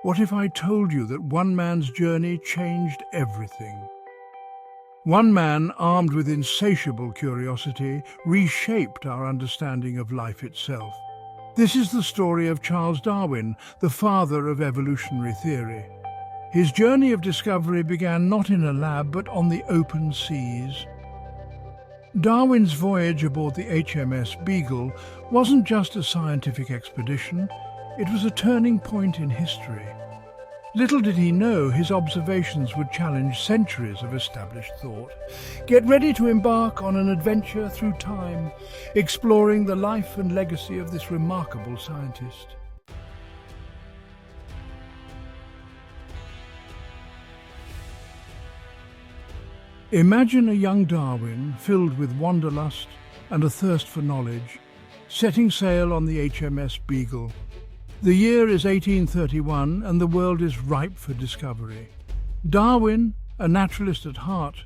What if I told you that one man's journey changed everything? One man, armed with insatiable curiosity, reshaped our understanding of life itself. This is the story of Charles Darwin, the father of evolutionary theory. His journey of discovery began not in a lab but on the open seas. Darwin's voyage aboard the HMS Beagle wasn't just a scientific expedition, it was a turning point in history. Little did he know his observations would challenge centuries of established thought. Get ready to embark on an adventure through time, exploring the life and legacy of this remarkable scientist. Imagine a young Darwin filled with wanderlust and a thirst for knowledge, setting sail on the HMS Beagle. The year is 1831 and the world is ripe for discovery. Darwin, a naturalist at heart,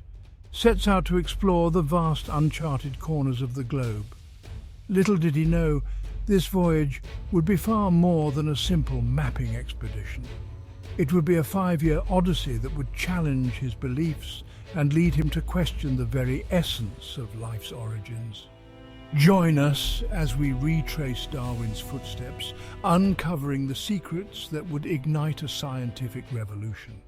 sets out to explore the vast uncharted corners of the globe. Little did he know, this voyage would be far more than a simple mapping expedition. It would be a 5-year odyssey that would challenge his beliefs and lead him to question the very essence of life's origins. Join us as we retrace Darwin's footsteps, uncovering the secrets that would ignite a scientific revolution.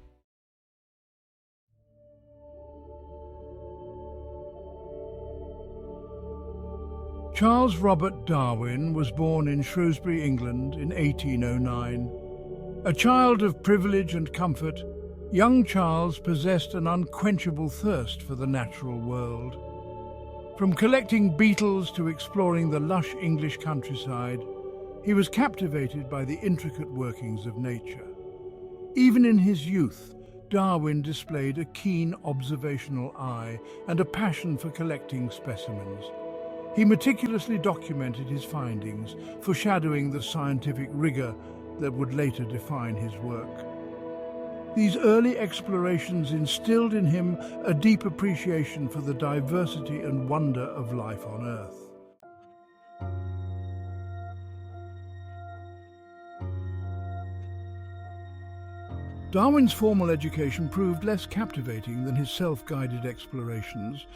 Charles Robert Darwin was born in Shrewsbury, England in 1809. A child of privilege and comfort, young Charles possessed an unquenchable thirst for the natural world. From collecting beetles to exploring the lush English countryside, he was captivated by the intricate workings of nature. Even in his youth, Darwin displayed a keen observational eye and a passion for collecting specimens. He meticulously documented his findings, foreshadowing the scientific rigor that would later define his work. These early explorations instilled in him a deep appreciation for the diversity and wonder of life on Earth. Darwin's formal education proved less captivating than his self-guided explorations.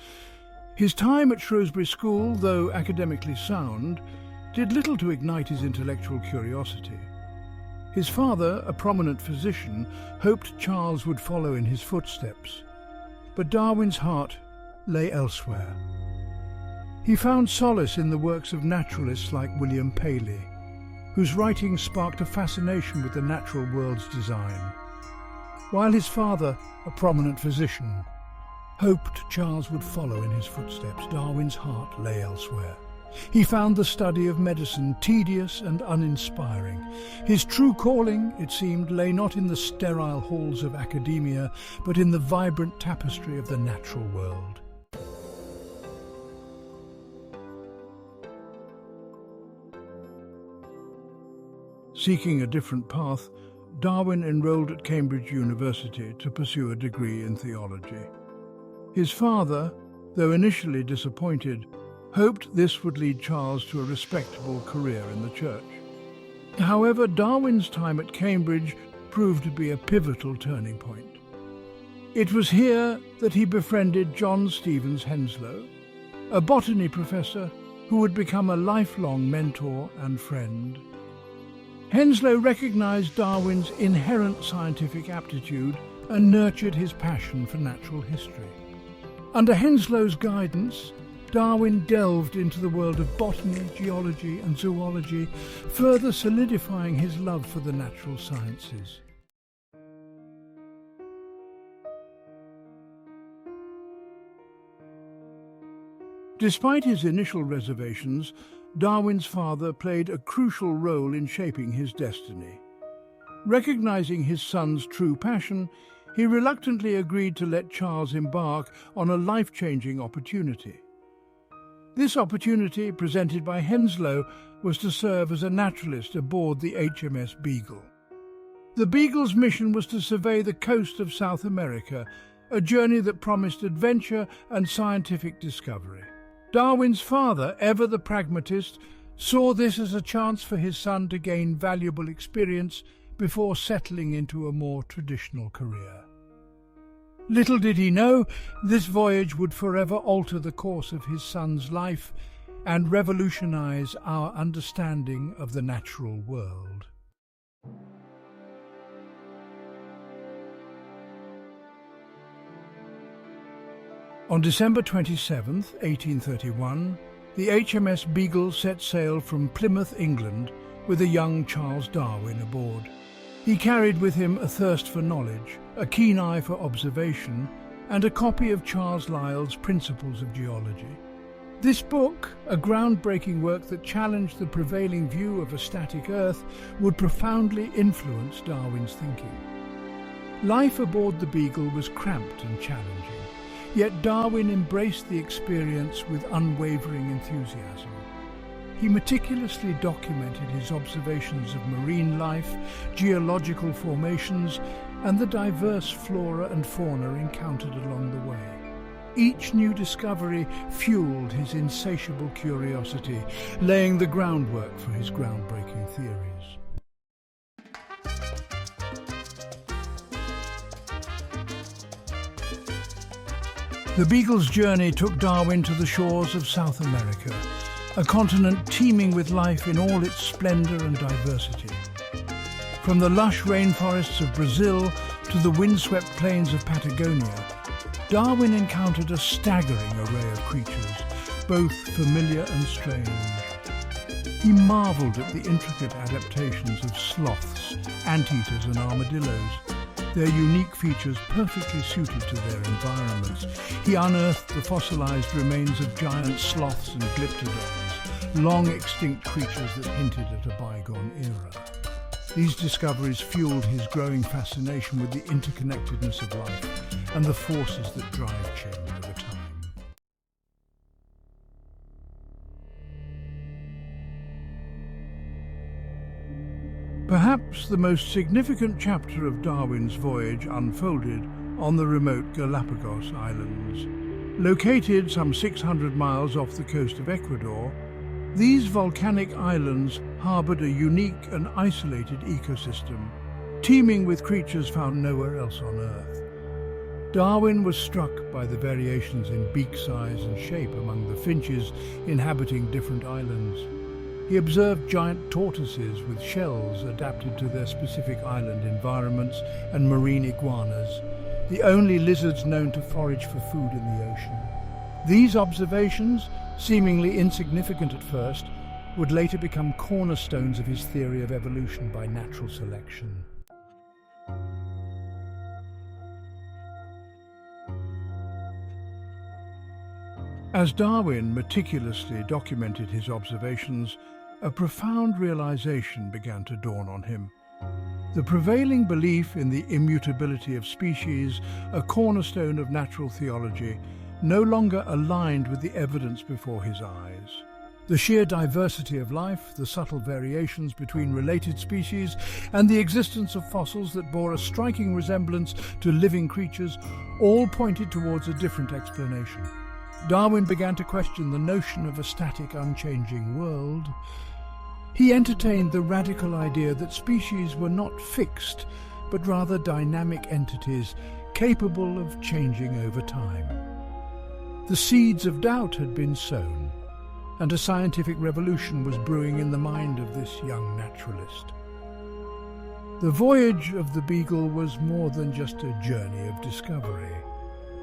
His time at Shrewsbury School, though academically sound, did little to ignite his intellectual curiosity. His father, a prominent physician, hoped Charles would follow in his footsteps. But Darwin's heart lay elsewhere. He found solace in the works of naturalists like William Paley, whose writings sparked a fascination with the natural world's design. While his father, a prominent physician, hoped Charles would follow in his footsteps, Darwin's heart lay elsewhere. He found the study of medicine tedious and uninspiring. His true calling, it seemed, lay not in the sterile halls of academia, but in the vibrant tapestry of the natural world. Seeking a different path, Darwin enrolled at Cambridge University to pursue a degree in theology. His father, though initially disappointed, hoped this would lead Charles to a respectable career in the church. However, Darwin's time at Cambridge proved to be a pivotal turning point. It was here that he befriended John Stevens Henslow, a botany professor who would become a lifelong mentor and friend. Henslow recognized Darwin's inherent scientific aptitude and nurtured his passion for natural history. Under Henslow's guidance, Darwin delved into the world of botany, geology and zoology, further solidifying his love for the natural sciences. Despite his initial reservations, Darwin's father played a crucial role in shaping his destiny. Recognizing his son's true passion, he reluctantly agreed to let Charles embark on a life-changing opportunity. This opportunity, presented by Henslow, was to serve as a naturalist aboard the HMS Beagle. The Beagle's mission was to survey the coast of South America, a journey that promised adventure and scientific discovery. Darwin's father, ever the pragmatist, saw this as a chance for his son to gain valuable experience before settling into a more traditional career. Little did he know, this voyage would forever alter the course of his son's life and revolutionize our understanding of the natural world. On December 27, 1831, the HMS Beagle set sail from Plymouth, England, with a young Charles Darwin aboard. He carried with him a thirst for knowledge, a keen eye for observation, and a copy of Charles Lyell's Principles of Geology. This book, a groundbreaking work that challenged the prevailing view of a static Earth, would profoundly influence Darwin's thinking. Life aboard the Beagle was cramped and challenging, yet Darwin embraced the experience with unwavering enthusiasm. He meticulously documented his observations of marine life, geological formations, and the diverse flora and fauna encountered along the way. Each new discovery fueled his insatiable curiosity, laying the groundwork for his groundbreaking theories. The Beagle's journey took Darwin to the shores of South America, a continent teeming with life in all its splendor and diversity. From the lush rainforests of Brazil to the windswept plains of Patagonia, Darwin encountered a staggering array of creatures, both familiar and strange. He marveled at the intricate adaptations of sloths, anteaters and armadillos, their unique features perfectly suited to their environments. He unearthed the fossilized remains of giant sloths and glyptodons, long extinct creatures that hinted at a bygone era. These discoveries fueled his growing fascination with the interconnectedness of life and the forces that drive change over time. Perhaps the most significant chapter of Darwin's voyage unfolded on the remote Galapagos Islands. Located some 600 miles off the coast of Ecuador, these volcanic islands harbored a unique and isolated ecosystem, teeming with creatures found nowhere else on Earth. Darwin was struck by the variations in beak size and shape among the finches inhabiting different islands. He observed giant tortoises with shells adapted to their specific island environments and marine iguanas, the only lizards known to forage for food in the ocean. These observations, seemingly insignificant at first, would later become cornerstones of his theory of evolution by natural selection. As Darwin meticulously documented his observations, a profound realization began to dawn on him. The prevailing belief in the immutability of species, a cornerstone of natural theology, no longer aligned with the evidence before his eyes. The sheer diversity of life, the subtle variations between related species, and the existence of fossils that bore a striking resemblance to living creatures all pointed towards a different explanation. Darwin began to question the notion of a static, unchanging world. He entertained the radical idea that species were not fixed, but rather dynamic entities capable of changing over time. The seeds of doubt had been sown, and a scientific revolution was brewing in the mind of this young naturalist. The voyage of the Beagle was more than just a journey of discovery.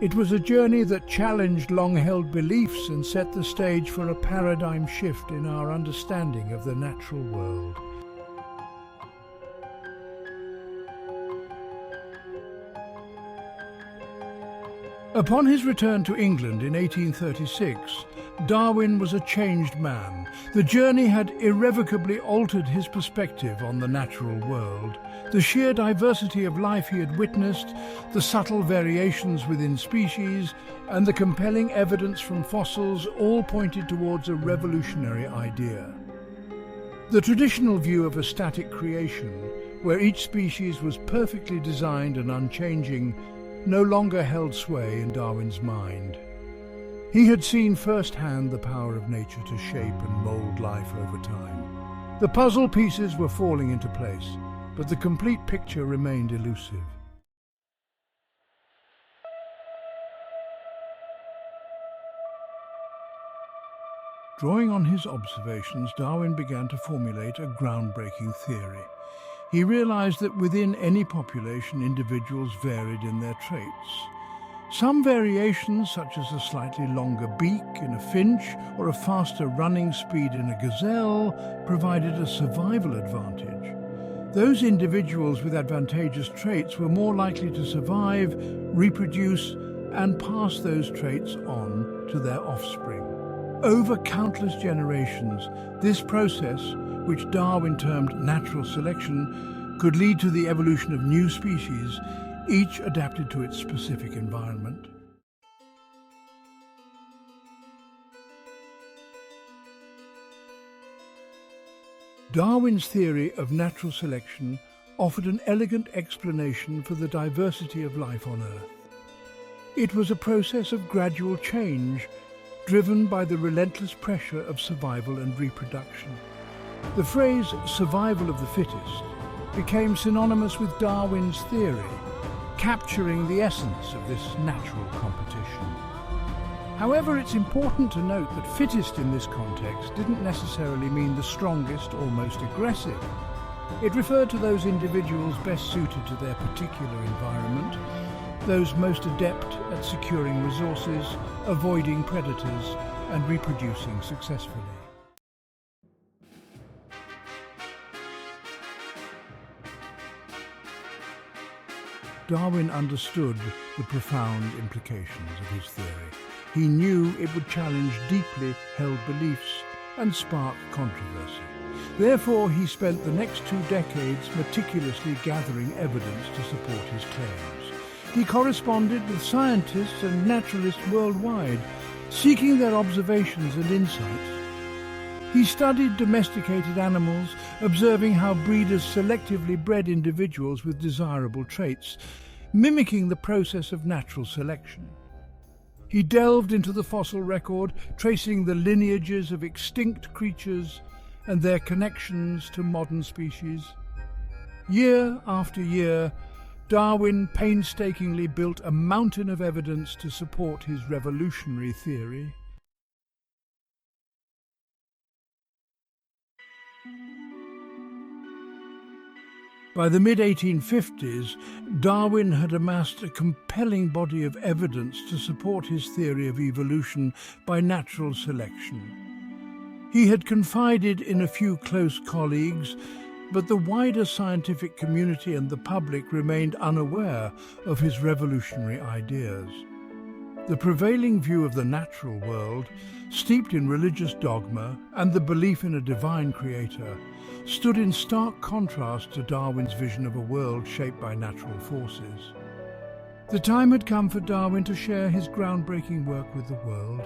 It was a journey that challenged long-held beliefs and set the stage for a paradigm shift in our understanding of the natural world. Upon his return to England in 1836, Darwin was a changed man. The journey had irrevocably altered his perspective on the natural world. The sheer diversity of life he had witnessed, the subtle variations within species, and the compelling evidence from fossils all pointed towards a revolutionary idea. The traditional view of a static creation, where each species was perfectly designed and unchanging, no longer held sway in Darwin's mind. He had seen firsthand the power of nature to shape and mold life over time. The puzzle pieces were falling into place, but the complete picture remained elusive. Drawing on his observations, Darwin began to formulate a groundbreaking theory. He realized that within any population, individuals varied in their traits. Some variations, such as a slightly longer beak in a finch or a faster running speed in a gazelle, provided a survival advantage. Those individuals with advantageous traits were more likely to survive, reproduce, and pass those traits on to their offspring. Over countless generations, this process, which Darwin termed natural selection, could lead to the evolution of new species, each adapted to its specific environment. Darwin's theory of natural selection offered an elegant explanation for the diversity of life on Earth. It was a process of gradual change, driven by the relentless pressure of survival and reproduction. The phrase "survival of the fittest" became synonymous with Darwin's theory, capturing the essence of this natural competition. However, it's important to note that fittest in this context didn't necessarily mean the strongest or most aggressive. It referred to those individuals best suited to their particular environment, those most adept at securing resources, avoiding predators, and reproducing successfully. Darwin understood the profound implications of his theory. He knew it would challenge deeply held beliefs and spark controversy. Therefore, he spent the next 2 decades meticulously gathering evidence to support his claims. He corresponded with scientists and naturalists worldwide, seeking their observations and insights. He studied domesticated animals, observing how breeders selectively bred individuals with desirable traits, mimicking the process of natural selection. He delved into the fossil record, tracing the lineages of extinct creatures and their connections to modern species. Year after year, Darwin painstakingly built a mountain of evidence to support his revolutionary theory. By the mid-1850s, Darwin had amassed a compelling body of evidence to support his theory of evolution by natural selection. He had confided in a few close colleagues, but the wider scientific community and the public remained unaware of his revolutionary ideas. The prevailing view of the natural world, steeped in religious dogma and the belief in a divine creator, stood in stark contrast to Darwin's vision of a world shaped by natural forces. The time had come for Darwin to share his groundbreaking work with the world.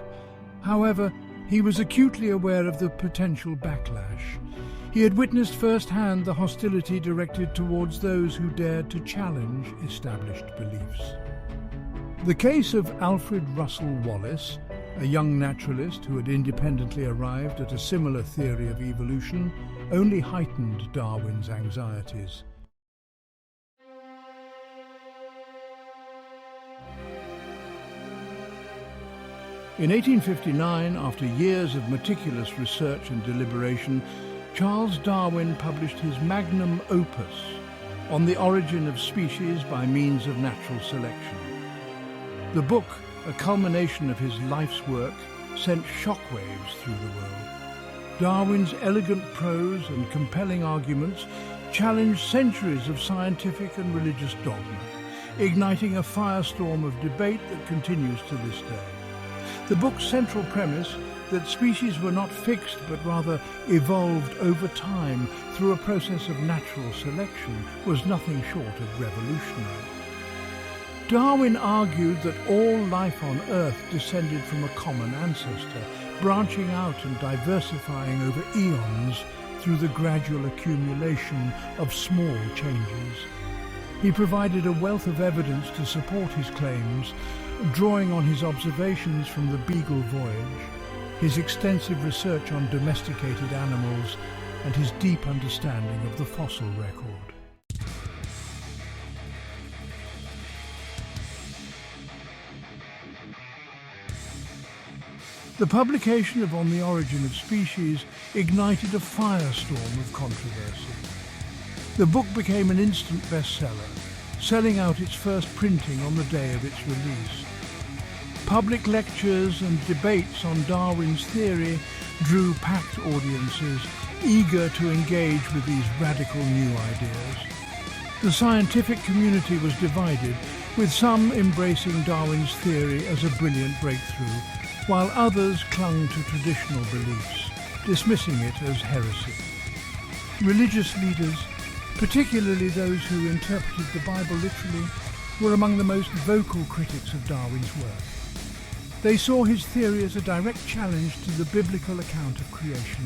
However, he was acutely aware of the potential backlash. He had witnessed firsthand the hostility directed towards those who dared to challenge established beliefs. The case of Alfred Russel Wallace, a young naturalist who had independently arrived at a similar theory of evolution, only heightened Darwin's anxieties. In 1859, after years of meticulous research and deliberation, Charles Darwin published his magnum opus on the origin of species by means of natural selection. The book, a culmination of his life's work, sent shockwaves through the world. Darwin's elegant prose and compelling arguments challenged centuries of scientific and religious dogma, igniting a firestorm of debate that continues to this day. The book's central premise, that species were not fixed but rather evolved over time through a process of natural selection, was nothing short of revolutionary. Darwin argued that all life on Earth descended from a common ancestor, branching out and diversifying over eons through the gradual accumulation of small changes. He provided a wealth of evidence to support his claims, drawing on his observations from the Beagle voyage, his extensive research on domesticated animals, and his deep understanding of the fossil record. The publication of On the Origin of Species ignited a firestorm of controversy. The book became an instant bestseller, selling out its first printing on the day of its release. Public lectures and debates on Darwin's theory drew packed audiences eager to engage with these radical new ideas. The scientific community was divided, with some embracing Darwin's theory as a brilliant breakthrough, while others clung to traditional beliefs, dismissing it as heresy. Religious leaders, particularly those who interpreted the Bible literally, were among the most vocal critics of Darwin's work. They saw his theory as a direct challenge to the biblical account of creation,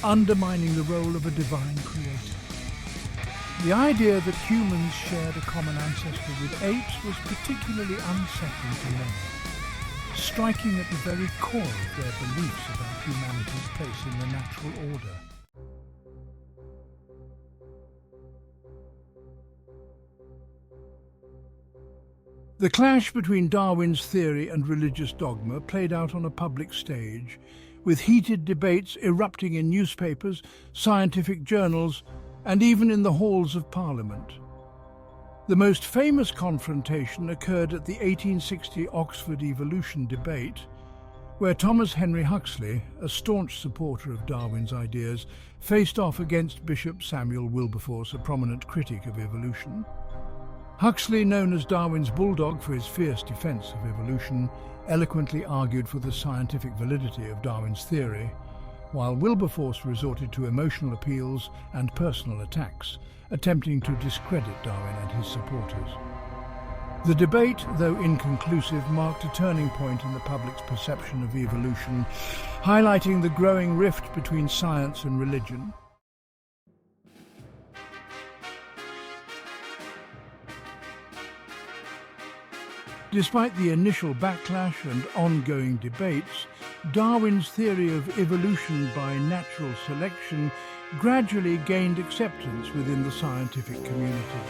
undermining the role of a divine creator. The idea that humans shared a common ancestor with apes was particularly unsettling to many, striking at the very core of their beliefs about humanity's place in the natural order. The clash between Darwin's theory and religious dogma played out on a public stage, with heated debates erupting in newspapers, scientific journals, and even in the halls of Parliament. The most famous confrontation occurred at the 1860 Oxford evolution debate, where Thomas Henry Huxley, a staunch supporter of Darwin's ideas, faced off against Bishop Samuel Wilberforce, a prominent critic of evolution. Huxley, known as Darwin's bulldog for his fierce defense of evolution, eloquently argued for the scientific validity of Darwin's theory, while Wilberforce resorted to emotional appeals and personal attacks, attempting to discredit Darwin and his supporters. The debate, though inconclusive, marked a turning point in the public's perception of evolution, highlighting the growing rift between science and religion. Despite the initial backlash and ongoing debates, Darwin's theory of evolution by natural selection gradually gained acceptance within the scientific community.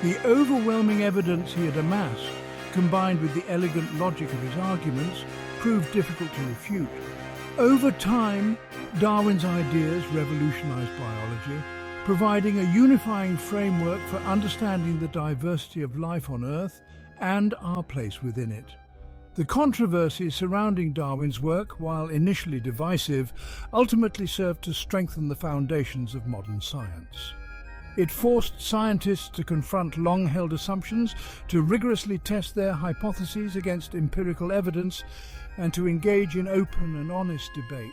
The overwhelming evidence he had amassed, combined with the elegant logic of his arguments, proved difficult to refute. Over time, Darwin's ideas revolutionized biology, providing a unifying framework for understanding the diversity of life on Earth and our place within it. The controversy surrounding Darwin's work, while initially divisive, ultimately served to strengthen the foundations of modern science. It forced scientists to confront long-held assumptions, to rigorously test their hypotheses against empirical evidence, and to engage in open and honest debate.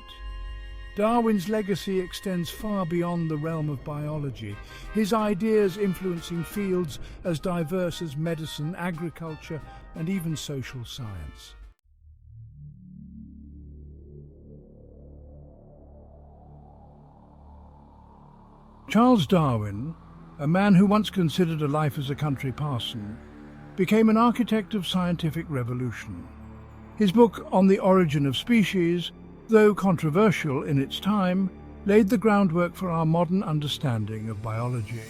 Darwin's legacy extends far beyond the realm of biology, his ideas influencing fields as diverse as medicine, agriculture, and even social science. Charles Darwin, a man who once considered a life as a country parson, became an architect of scientific revolution. His book On the Origin of Species, though controversial in its time, laid the groundwork for our modern understanding of biology.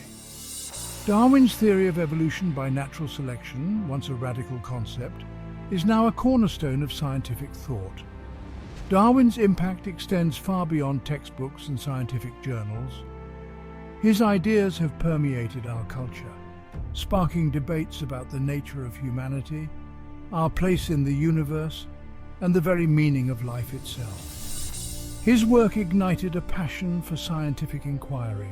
Darwin's theory of evolution by natural selection, once a radical concept, is now a cornerstone of scientific thought. Darwin's impact extends far beyond textbooks and scientific journals. His ideas have permeated our culture, sparking debates about the nature of humanity, our place in the universe, and the very meaning of life itself. His work ignited a passion for scientific inquiry,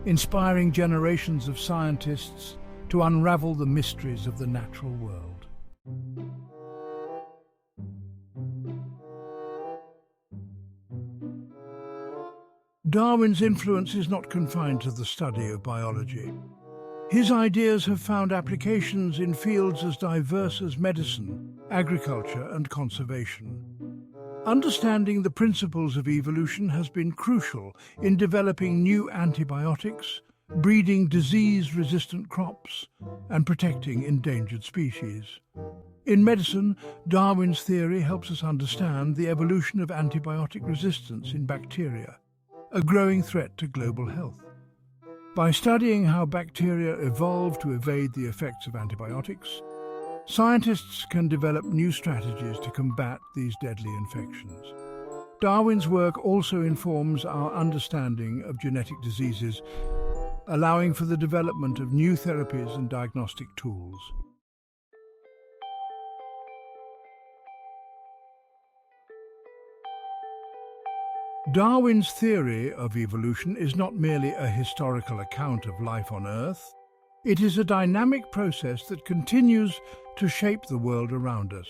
inspiring generations of scientists to unravel the mysteries of the natural world. Darwin's influence is not confined to the study of biology. His ideas have found applications in fields as diverse as medicine, agriculture, and conservation. Understanding the principles of evolution has been crucial in developing new antibiotics, breeding disease-resistant crops, and protecting endangered species. In medicine, Darwin's theory helps us understand the evolution of antibiotic resistance in bacteria, a growing threat to global health. By studying how bacteria evolve to evade the effects of antibiotics, scientists can develop new strategies to combat these deadly infections. Darwin's work also informs our understanding of genetic diseases, allowing for the development of new therapies and diagnostic tools. Darwin's theory of evolution is not merely a historical account of life on Earth. It is a dynamic process that continues to shape the world around us.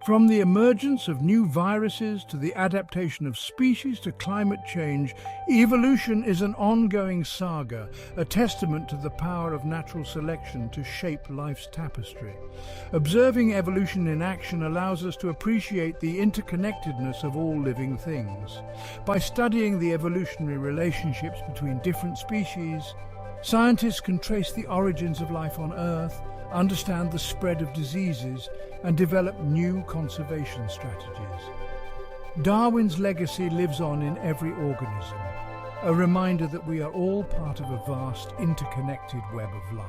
From the emergence of new viruses to the adaptation of species to climate change, evolution is an ongoing saga, a testament to the power of natural selection to shape life's tapestry. Observing evolution in action allows us to appreciate the interconnectedness of all living things. By studying the evolutionary relationships between different species, scientists can trace the origins of life on Earth, understand the spread of diseases, and develop new conservation strategies. Darwin's legacy lives on in every organism, a reminder that we are all part of a vast, interconnected web of life.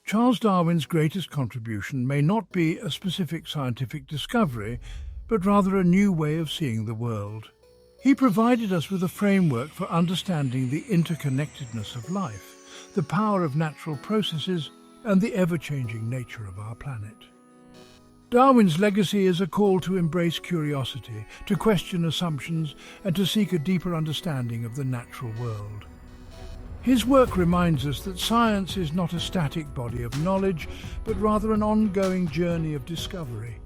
Charles Darwin's greatest contribution may not be a specific scientific discovery, but rather a new way of seeing the world. He provided us with a framework for understanding the interconnectedness of life, the power of natural processes, and the ever-changing nature of our planet. Darwin's legacy is a call to embrace curiosity, to question assumptions, and to seek a deeper understanding of the natural world. His work reminds us that science is not a static body of knowledge, but rather an ongoing journey of discovery,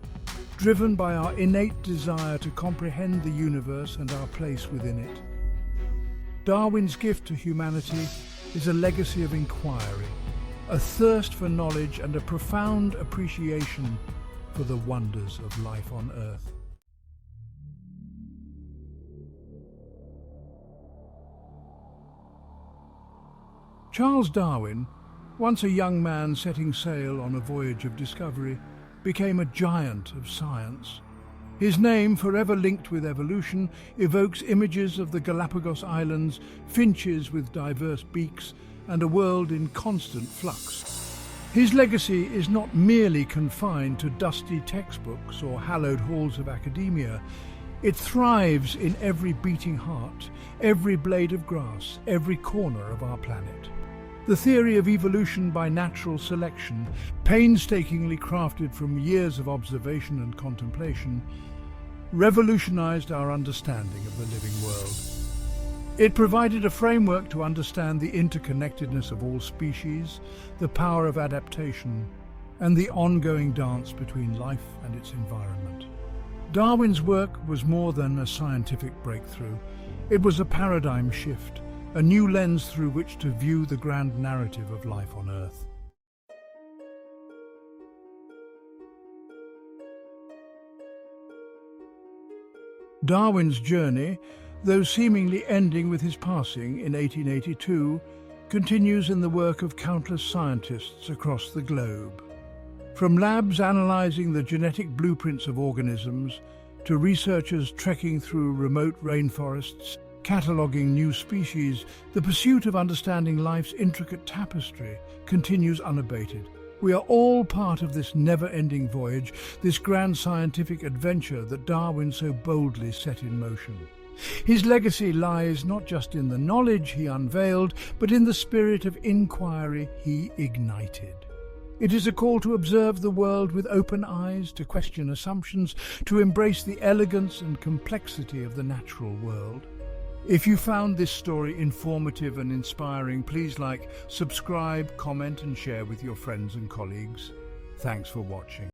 driven by our innate desire to comprehend the universe and our place within it. Darwin's gift to humanity is a legacy of inquiry, a thirst for knowledge and a profound appreciation for the wonders of life on Earth. Charles Darwin, once a young man setting sail on a voyage of discovery, became a giant of science. His name, forever linked with evolution, evokes images of the Galapagos Islands, finches with diverse beaks, and a world in constant flux. His legacy is not merely confined to dusty textbooks or hallowed halls of academia. It thrives in every beating heart, every blade of grass, every corner of our planet. The theory of evolution by natural selection, painstakingly crafted from years of observation and contemplation, revolutionized our understanding of the living world. It provided a framework to understand the interconnectedness of all species, the power of adaptation, and the ongoing dance between life and its environment. Darwin's work was more than a scientific breakthrough. It was a paradigm shift, a new lens through which to view the grand narrative of life on Earth. Darwin's journey, though seemingly ending with his passing in 1882, continues in the work of countless scientists across the globe. From labs analyzing the genetic blueprints of organisms, to researchers trekking through remote rainforests, cataloguing new species, the pursuit of understanding life's intricate tapestry continues unabated. We are all part of this never-ending voyage, this grand scientific adventure that Darwin so boldly set in motion. His legacy lies not just in the knowledge he unveiled, but in the spirit of inquiry he ignited. It is a call to observe the world with open eyes, to question assumptions, to embrace the elegance and complexity of the natural world. If you found this story informative and inspiring, please like, subscribe, comment and share with your friends and colleagues. Thanks for watching.